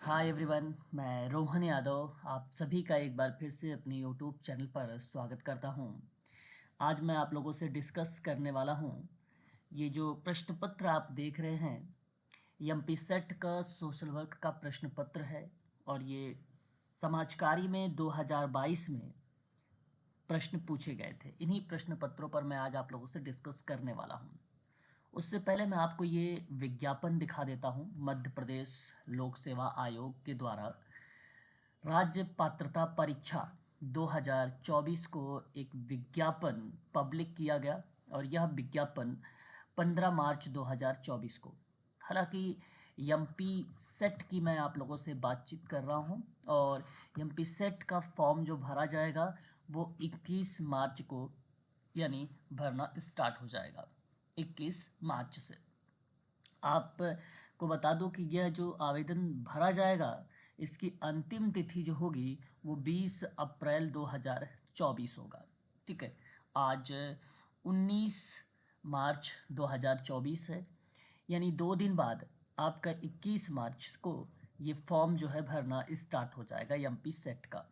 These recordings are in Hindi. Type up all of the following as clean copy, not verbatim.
हाय एवरीवन, मैं रोहन यादव आप सभी का एक बार फिर से अपने यूट्यूब चैनल पर स्वागत करता हूं। आज मैं आप लोगों से डिस्कस करने वाला हूं। ये जो प्रश्न पत्र आप देख रहे हैं, ये एमपी सेट का सोशल वर्क का प्रश्न पत्र है और ये समाजकारी में 2022 में प्रश्न पूछे गए थे। इन्हीं प्रश्न पत्रों पर मैं आज आप लोगों से डिस्कस करने वाला हूं। उससे पहले मैं आपको ये विज्ञापन दिखा देता हूं। मध्य प्रदेश लोक सेवा आयोग के द्वारा राज्य पात्रता परीक्षा 2024 को एक विज्ञापन पब्लिक किया गया और यह विज्ञापन 15 मार्च 2024 को। हालांकि एमपी सेट की मैं आप लोगों से बातचीत कर रहा हूं और एमपी सेट का फॉर्म जो भरा जाएगा वो 21 मार्च को यानी भरना स्टार्ट हो जाएगा 21 मार्च से। आपको बता दूं कि यह जो आवेदन भरा जाएगा इसकी अंतिम तिथि जो होगी वो 20 अप्रैल 2024 होगा। ठीक है, आज 19 मार्च 2024 है, यानी 2 दिन बाद आपका 21 मार्च को ये फॉर्म जो है भरना स्टार्ट हो जाएगा एमपी सेट का।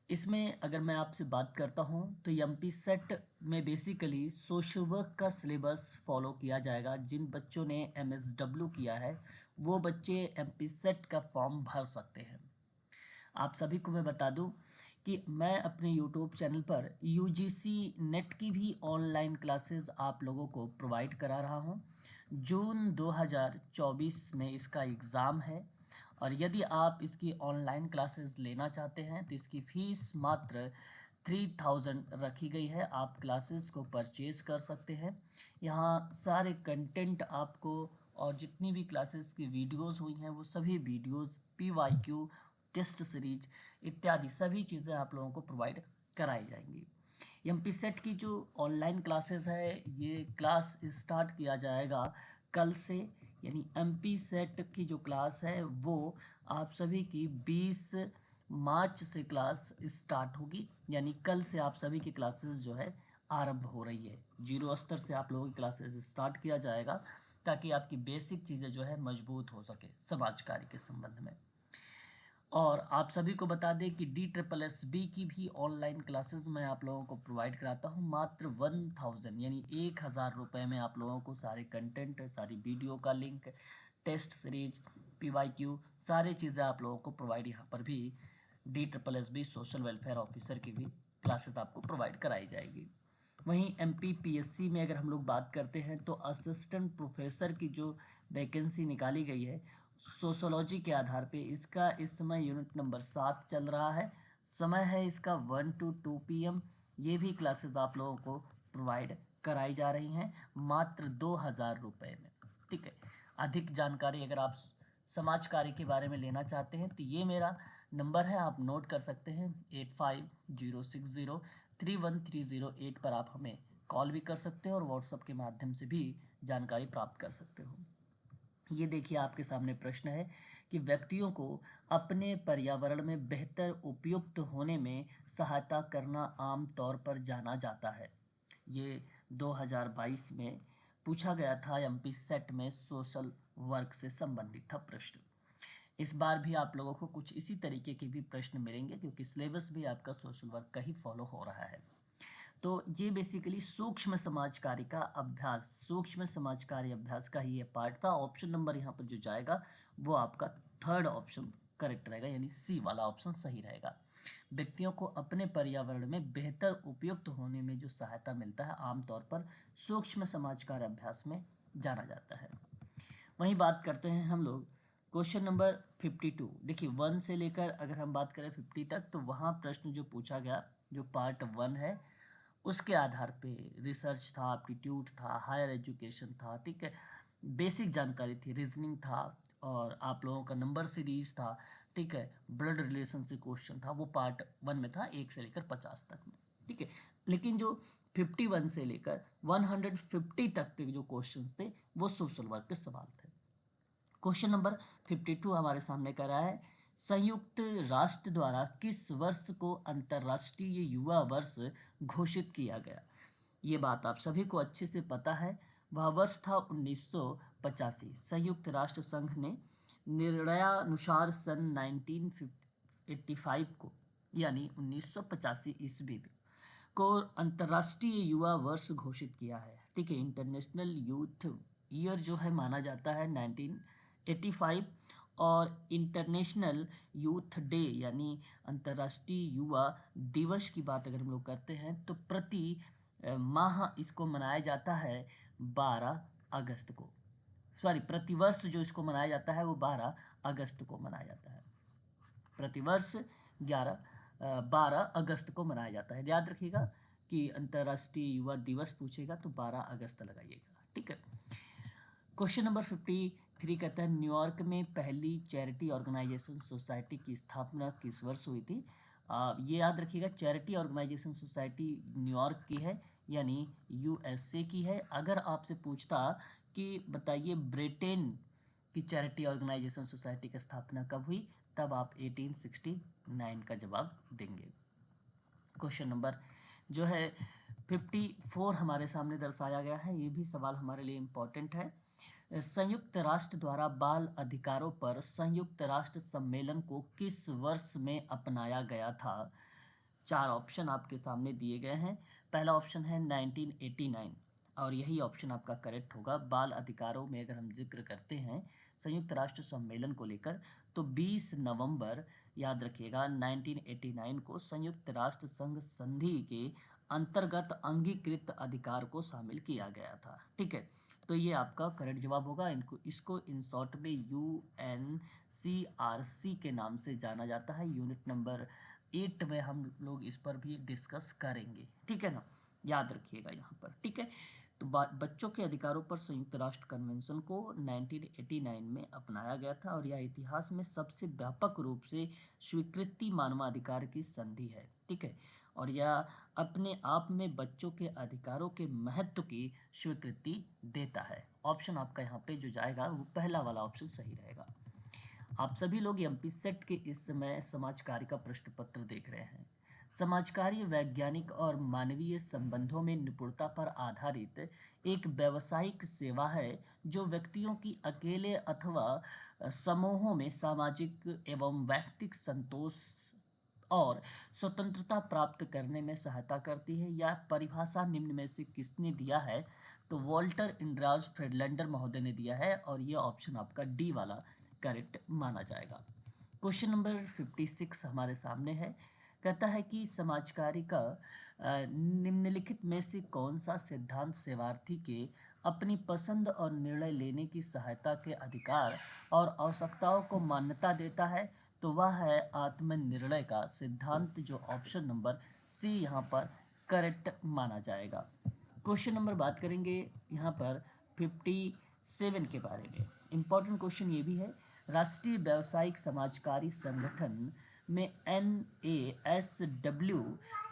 इसमें अगर मैं आपसे बात करता हूं तो एमपी सेट में बेसिकली सोशल वर्क का सिलेबस फॉलो किया जाएगा। जिन बच्चों ने एमएसडब्ल्यू किया है वो बच्चे एमपी सेट का फॉर्म भर सकते हैं। आप सभी को मैं बता दूं कि मैं अपने यूट्यूब चैनल पर यूजीसी नेट की भी ऑनलाइन क्लासेस आप लोगों को प्रोवाइड करा रहा हूं। जून 2024 में इसका एग्ज़ाम है और यदि आप इसकी ऑनलाइन क्लासेस लेना चाहते हैं तो इसकी फ़ीस मात्र 3000 रखी गई है। आप क्लासेस को परचेज़ कर सकते हैं। यहाँ सारे कंटेंट आपको और जितनी भी क्लासेस की वीडियोस हुई हैं वो सभी वीडियोस पीवाईक्यू टेस्ट सीरीज इत्यादि सभी चीज़ें आप लोगों को प्रोवाइड कराई जाएंगी। एमपी सेट की जो ऑनलाइन क्लासेस है ये क्लास स्टार्ट किया जाएगा कल से, यानी एमपी सेट की जो क्लास है वो आप सभी की 20 मार्च से क्लास स्टार्ट होगी। यानी कल से आप सभी की क्लासेस जो है आरंभ हो रही है। जीरो स्तर से आप लोगों की क्लासेस स्टार्ट किया जाएगा ताकि आपकी बेसिक चीज़ें जो है मजबूत हो सके समाज कार्य के संबंध में। और आप सभी को बता दें कि DSSB की भी ऑनलाइन क्लासेस मैं आप लोगों को प्रोवाइड कराता हूँ मात्र 1000 यानी 1000 रुपये में। आप लोगों को सारे कंटेंट, सारी वीडियो का लिंक, टेस्ट सीरीज, पीवाईक्यू सारी चीज़ें आप लोगों को प्रोवाइड यहाँ पर भी DSSB सोशल वेलफेयर ऑफिसर की भी क्लासेस आपको प्रोवाइड कराई जाएगी। वहीं MPPSC में अगर हम लोग बात करते हैं तो असिस्टेंट प्रोफेसर की जो वैकेंसी निकाली गई है सोशोलॉजी के आधार पे, इसका इस समय यूनिट नंबर 7 चल रहा है। समय है इसका 1 to 2 PM। ये भी क्लासेस आप लोगों को प्रोवाइड कराई जा रही हैं मात्र 2000 रुपये में। ठीक है, अधिक जानकारी अगर आप समाज कार्य के बारे में लेना चाहते हैं तो ये मेरा नंबर है, आप नोट कर सकते हैं 8506031308 पर आप हमें कॉल भी कर सकते हो और व्हाट्सएप के माध्यम से भी जानकारी प्राप्त कर सकते हो। ये देखिए आपके सामने प्रश्न है कि व्यक्तियों को अपने पर्यावरण में बेहतर उपयुक्त होने में सहायता करना आम तौर पर जाना जाता है। ये 2022 में पूछा गया था एमपी सेट में, सोशल वर्क से संबंधित था प्रश्न। इस बार भी आप लोगों को कुछ इसी तरीके के भी प्रश्न मिलेंगे क्योंकि सिलेबस भी आपका सोशल वर्क का ही फॉलो हो रहा है। तो ये बेसिकली सूक्ष्म समाज कार्य का अभ्यास, सूक्ष्म समाज कार्य अभ्यास का ही ये पार्ट था। ऑप्शन नंबर यहाँ पर जो जाएगा वो आपका थर्ड ऑप्शन करेक्ट रहेगा, यानी सी वाला ऑप्शन सही रहेगा। व्यक्तियों को अपने पर्यावरण में बेहतर उपयुक्त होने में जो सहायता मिलता है आमतौर पर सूक्ष्म समाज कार्य अभ्यास में जाना जाता है। वहीं बात करते हैं हम लोग क्वेश्चन नंबर 52। देखिए 1 से लेकर अगर हम बात करें 50 तक तो वहाँ प्रश्न जो पूछा गया जो पार्ट 1 है उसके आधार पे रिसर्च था, एप्टीट्यूड था, हायर एजुकेशन था, ठीक है, बेसिक जानकारी थी, रीजनिंग था और आप लोगों का नंबर सीरीज था, ठीक है, ब्लड रिलेशन से क्वेश्चन था, वो पार्ट 1 में था 1 से लेकर 50 तक में। ठीक है, लेकिन जो 51 से लेकर 150 तक के जो क्वेश्चन थे वो सोशल वर्क के सवाल थे। क्वेश्चन नंबर 52 हमारे सामने कर रहा है, संयुक्त राष्ट्र द्वारा किस वर्ष को अंतर्राष्ट्रीय युवा वर्ष घोषित किया गया। ये बात आप सभी को अच्छे से पता है। वह वर्ष था 1985। संयुक्त राष्ट्र संघ ने निर्णयानुसार सन 1985 को यानी 1985 ईस्वी में को अंतर्राष्ट्रीय युवा वर्ष घोषित किया है। ठीक है, इंटरनेशनल यूथ ईयर जो है माना जाता है 1985। और इंटरनेशनल यूथ डे यानी अंतर्राष्ट्रीय युवा दिवस की बात अगर हम लोग करते हैं तो प्रति माह इसको मनाया जाता है 12 अगस्त को। सॉरी, प्रतिवर्ष जो इसको मनाया जाता है वो 12 अगस्त को मनाया जाता है। प्रतिवर्ष 12 अगस्त को मनाया जाता है। याद रखिएगा कि अंतर्राष्ट्रीय युवा दिवस पूछेगा तो 12 अगस्त लगाइएगा। ठीक है। क्वेश्चन नंबर 53 कहता है न्यूयॉर्क में पहली चैरिटी ऑर्गेनाइजेशन सोसाइटी की स्थापना किस वर्ष हुई थी। ये याद रखिएगा, चैरिटी ऑर्गेनाइजेशन सोसाइटी न्यूयॉर्क की है यानी यूएसए की है। अगर आपसे पूछता कि बताइए ब्रिटेन की चैरिटी ऑर्गेनाइजेशन सोसाइटी की स्थापना कब हुई, तब आप 1869 का जवाब देंगे। क्वेश्चन नंबर जो है 54 हमारे सामने दर्शाया गया है, ये भी सवाल हमारे लिए इम्पोर्टेंट है। संयुक्त राष्ट्र द्वारा बाल अधिकारों पर संयुक्त राष्ट्र सम्मेलन को किस वर्ष में अपनाया गया था। 4 ऑप्शन आपके सामने दिए गए हैं। पहला ऑप्शन है 1989 और यही ऑप्शन आपका करेक्ट होगा। बाल अधिकारों में अगर हम जिक्र करते हैं संयुक्त राष्ट्र सम्मेलन को लेकर तो 20 नवंबर याद रखिएगा 1989 को संयुक्त राष्ट्र संघ संधि के अंतर्गत अंगीकृत अधिकार को शामिल किया गया था। ठीक है, तो ये आपका करेक्ट जवाब होगा। इसको इन शॉर्ट में UNCRC के नाम से जाना जाता है। यूनिट नंबर 8 में हम लोग इस पर भी डिस्कस करेंगे। ठीक है ना, याद रखिएगा यहाँ पर। ठीक है, तो बच्चों के अधिकारों पर संयुक्त राष्ट्र कन्वेंशन को 1989 में अपनाया गया था और यह इतिहास में सबसे व्यापक रूप से स्वीकृति मानवाधिकार की संधि है। ठीक है, और यह अपने आप में बच्चों के अधिकारों के महत्व की स्वीकृति देता है। ऑप्शन आपका यहाँ पे जो जाएगा वो पहला वाला ऑप्शन सही रहेगा। आप सभी लोग एमपी सेट के इस समय समाज कार्य का प्रश्न पत्र देख रहे हैं। समाज कार्य वैज्ञानिक और मानवीय संबंधों में निपुणता पर आधारित एक व्यावसायिक सेवा है जो व्यक्तियों की अकेले अथवा समूहों में सामाजिक एवं व्यक्तिगत संतोष और स्वतंत्रता प्राप्त करने में सहायता करती है। यह परिभाषा निम्न में से किसने दिया है, तो वॉल्टर इंड्राज फ्रेडलैंडर महोदय ने दिया है और यह ऑप्शन आपका डी वाला करेक्ट माना जाएगा। क्वेश्चन नंबर 56 हमारे सामने है, कहता है कि समाज कार्य का निम्नलिखित में से कौन सा सिद्धांत सेवार्थी के अपनी पसंद और निर्णय लेने की सहायता के अधिकार और आवश्यकताओं को मान्यता देता है, तो वह है आत्मनिर्णय का सिद्धांत, जो ऑप्शन नंबर सी यहाँ पर करेक्ट माना जाएगा। क्वेश्चन नंबर बात करेंगे यहाँ पर 57 के बारे में। इम्पोर्टेंट क्वेश्चन ये भी है, राष्ट्रीय व्यावसायिक समाजकारी संगठन में NASW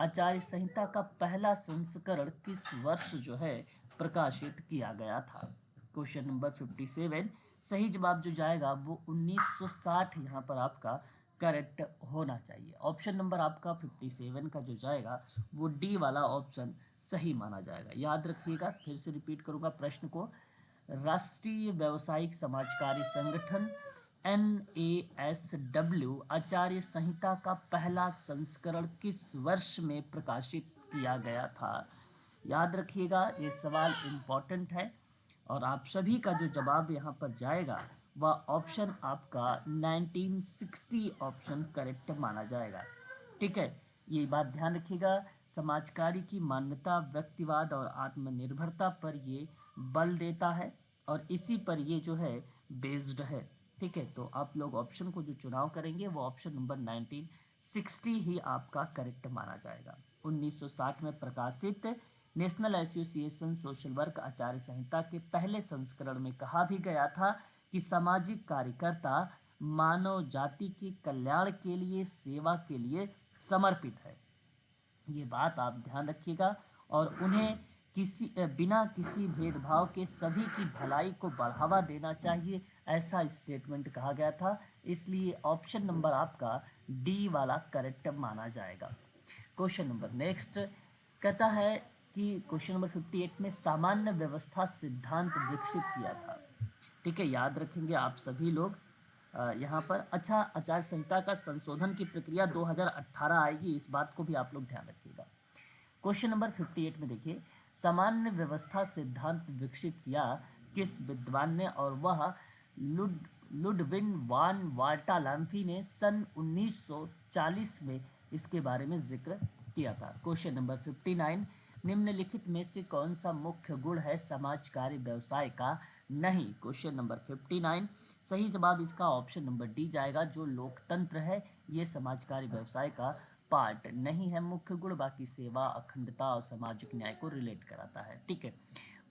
आचार्य संहिता का पहला संस्करण किस वर्ष जो है प्रकाशित किया गया था। क्वेश्चन नंबर 57 सही जवाब जो जाएगा वो 1960 यहाँ पर आपका करेक्ट होना चाहिए। ऑप्शन नंबर आपका 57 का जो जाएगा वो डी वाला ऑप्शन सही माना जाएगा। याद रखिएगा, फिर से रिपीट करूँगा प्रश्न को, राष्ट्रीय व्यावसायिक समाजकारी संगठन NASW आचार्य संहिता का पहला संस्करण किस वर्ष में प्रकाशित किया गया था। याद रखिएगा, ये सवाल इम्पोर्टेंट है और आप सभी का जो जवाब यहाँ पर जाएगा वह ऑप्शन आपका 1960 ऑप्शन करेक्ट माना जाएगा। ठीक है, ये बात ध्यान रखिएगा, समाजकारी की मान्यता व्यक्तिवाद और आत्मनिर्भरता पर ये बल देता है और इसी पर ये जो है बेस्ड है। ठीक है, तो आप लोग ऑप्शन को जो चुनाव करेंगे वो ऑप्शन नंबर 1960 ही आपका करेक्ट माना जाएगा। 1960 में प्रकाशित नेशनल एसोसिएशन सोशल वर्क आचार्य संहिता के पहले संस्करण में कहा भी गया था कि सामाजिक कार्यकर्ता मानव जाति के कल्याण के लिए सेवा के लिए समर्पित है। ये बात आप ध्यान रखिएगा और उन्हें बिना किसी भेदभाव के सभी की भलाई को बढ़ावा देना चाहिए, ऐसा स्टेटमेंट कहा गया था। इसलिए ऑप्शन नंबर आपका डी वाला करेक्ट माना जाएगा। क्वेश्चन नंबर नेक्स्ट कहता है कि क्वेश्चन नंबर 58 में सामान्य व्यवस्था सिद्धांत विकसित किया था। ठीक है, याद रखेंगे आप सभी लोग यहाँ पर अच्छा आचार संहिता का संशोधन की प्रक्रिया 2018 आएगी, इस बात को भी आप लोग ध्यान रखिएगा। क्वेश्चन नंबर 58 में देखिए, सामान्य व्यवस्था सिद्धांत विकसित किया किस विद्वान ने, और वह लुडविन वान वार्टालांफी ने सन 1940 में इसके बारे में जिक्र किया था। क्वेश्चन नंबर 59, निम्नलिखित में से कौन सा मुख्य गुण है समाज कार्य व्यवसाय का नहीं। क्वेश्चन नंबर 59 सही जवाब इसका ऑप्शन नंबर डी जाएगा, जो लोकतंत्र है ये समाज कार्य व्यवसाय का पार्ट नहीं है। मुख्य गुण बाकी सेवा, अखंडता और सामाजिक न्याय को रिलेट कराता है। ठीक है,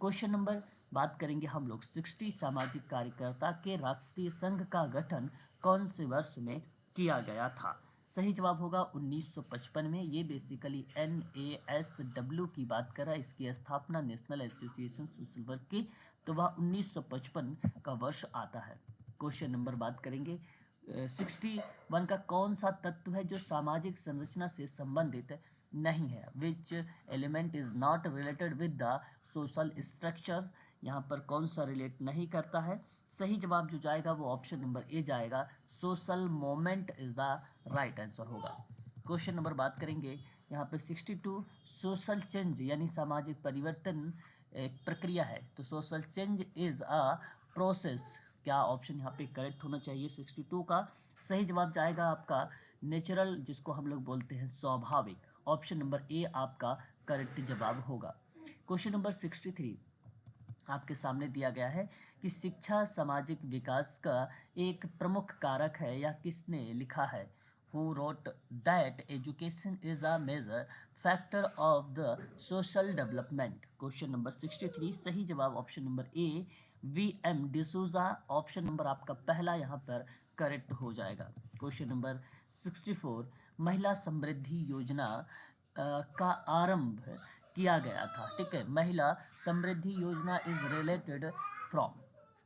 क्वेश्चन नंबर बात करेंगे हम लोग 60, सामाजिक कार्यकर्ता के राष्ट्रीय संघ का गठन कौन से वर्ष में किया गया था। सही जवाब होगा 1955 में। ये बेसिकली NASW की बात कर रहा है, इसकी स्थापना नेशनल एसोसिएशन सोशल वर्क की, तो वह 1955 का वर्ष आता है। क्वेश्चन नंबर बात करेंगे 61 का, कौन सा तत्व है जो सामाजिक संरचना से संबंधित नहीं है। Which element is not related with the social structure, यहाँ पर कौन सा रिलेट नहीं करता है। सही जवाब जो जाएगा वो ऑप्शन नंबर ए जाएगा, social moment is the right answer होगा। क्वेश्चन नंबर बात करेंगे यहाँ पे 62, सोशल चेंज यानी सामाजिक परिवर्तन एक प्रक्रिया है, तो social change is a process, क्या ऑप्शन यहाँ पे करेक्ट होना चाहिए 62 का। सही जवाब जाएगा आपका नेचुरल, जिसको हम लोग बोलते हैं स्वाभाविक, ऑप्शन नंबर ए आपका करेक्ट जवाब होगा। क्वेश्चन नंबर 63 आपके सामने दिया गया है कि शिक्षा सामाजिक विकास का एक प्रमुख कारक है, या किसने लिखा है। Who wrote that education is a major factor of the social development? Question number 63 सही जवाब option number A VM D'Souza, option number आपका पहला यहाँ पर करेक्ट हो जाएगा। क्वेश्चन नंबर 64, महिला समृद्धि योजना का आरंभ किया गया था। ठीक है, महिला समृद्धि योजना is related from.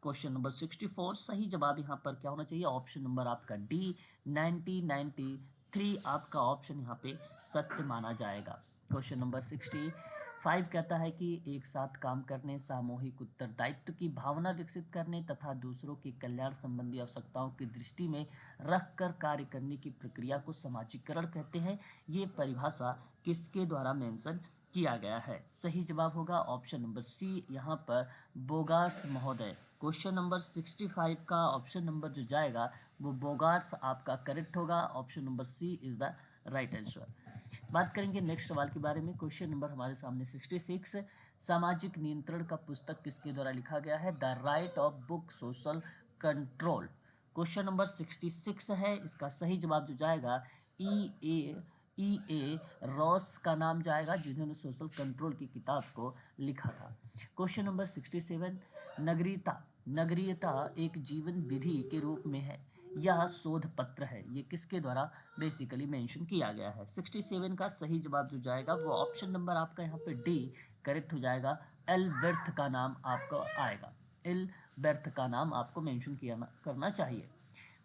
Question number 64 सही जवाब यहाँ पर क्या होना चाहिए, ऑप्शन नंबर आपका डी 1993 आपका ऑप्शन यहाँ पे सत्य माना जाएगा। क्वेश्चन नंबर 65 कहता है कि एक साथ काम करने, सामूहिक उत्तरदायित्व की भावना विकसित करने तथा दूसरों के कल्याण संबंधी आवश्यकताओं की दृष्टि में रखकर कार्य करने की प्रक्रिया को समाजीकरण कहते हैं। ये परिभाषा किसके द्वारा मेंशन किया गया है। सही जवाब होगा ऑप्शन नंबर सी यहाँ पर बोगार्स महोदय। क्वेश्चन नंबर 65 का ऑप्शन नंबर जो जाएगा वो बोगार्स आपका करेक्ट होगा, option number C is the right answer. बात करेंगे नेक्स्ट सवाल के बारे में। क्वेश्चन नंबर हमारे सामने 66, सामाजिक नियंत्रण का पुस्तक किसके द्वारा लिखा गया है। The right of book social control. Question number 66 है, इसका सही जवाब जो जाएगा E.A. रॉस का नाम जाएगा, जिन्होंने सोशल कंट्रोल की किताब को लिखा था। क्वेश्चन नंबर 67, नगरीयता एक जीवन विधि के रूप में है, यह शोध पत्र है, ये किसके द्वारा बेसिकली मेंशन किया गया है। 67 का सही जवाब जो जाएगा वो ऑप्शन नंबर आपका यहाँ पे डी करेक्ट हो जाएगा, एल व्यर्थ का नाम आपको आएगा, एल व्यर्थ का नाम आपको मेंशन करना चाहिए।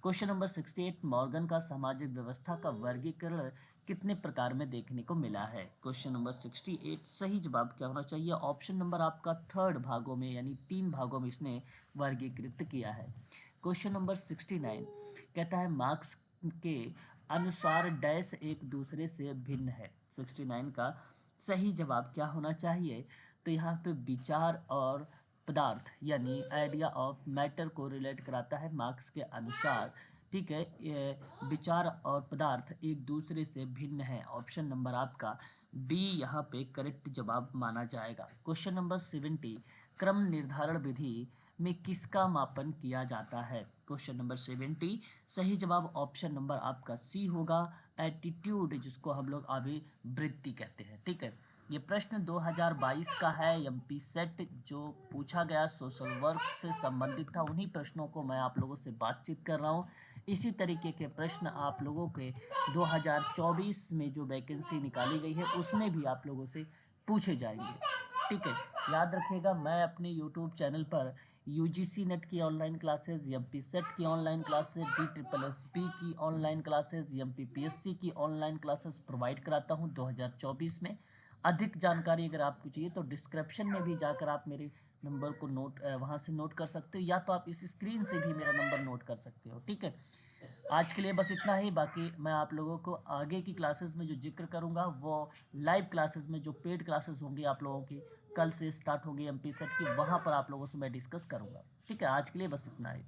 क्वेश्चन नंबर 68, मॉर्गन का सामाजिक व्यवस्था का वर्गीकरण कितने प्रकार में देखने को मिला है। क्वेश्चन नंबर 68 सही जवाब क्या होना चाहिए, ऑप्शन नंबर आपका थर्ड भागों में यानी 3 भागों में इसने वर्गीकृत किया है। क्वेश्चन नंबर 69 कहता है मार्क्स के अनुसार डैश एक दूसरे से भिन्न है। 69 का सही जवाब क्या होना चाहिए, तो यहाँ पे विचार और पदार्थ यानी आइडिया ऑफ मैटर को रिलेट कराता है मार्क्स के अनुसार। ठीक है, ये विचार और पदार्थ एक दूसरे से भिन्न है, ऑप्शन नंबर आपका बी यहाँ पे करेक्ट जवाब माना जाएगा। क्वेश्चन नंबर 70, क्रम निर्धारण विधि में किसका मापन किया जाता है। क्वेश्चन नंबर 70 सही जवाब ऑप्शन नंबर आपका सी होगा, एटीट्यूड, जिसको हम लोग अभिवृत्ति कहते हैं। ठीक है, ये प्रश्न 2022 का है, एमपी सेट जो पूछा गया सोशल वर्क से संबंधित था, उन्हीं प्रश्नों को मैं आप लोगों से बातचीत कर रहा हूँ। इसी तरीके के प्रश्न आप लोगों के 2024 में जो वैकेंसी निकाली गई है उसमें भी आप लोगों से पूछे जाएंगे। ठीक है, याद रखिएगा मैं अपने यूट्यूब चैनल पर UGC नेट की ऑनलाइन क्लासेज, एमपी सेट की ऑनलाइन क्लासेज, DSSB की ऑनलाइन क्लासेज, MPPSC की ऑनलाइन क्लासेस प्रोवाइड कराता हूँ 2024 में। अधिक जानकारी अगर आपको चाहिए तो डिस्क्रिप्शन में भी जाकर आप मेरे नंबर को नोट वहाँ से नोट कर सकते हो, या तो आप इस स्क्रीन से भी मेरा नंबर नोट कर सकते हो। ठीक है, आज के लिए बस इतना ही। बाकी मैं आप लोगों को आगे की क्लासेस में जो जिक्र करूँगा वो लाइव क्लासेस में, जो पेड क्लासेस होंगी आप लोगों की, कल से स्टार्ट होगी एमपी सेट की, वहाँ पर आप लोगों से मैं डिस्कस करूँगा। ठीक है, आज के लिए बस इतना ही।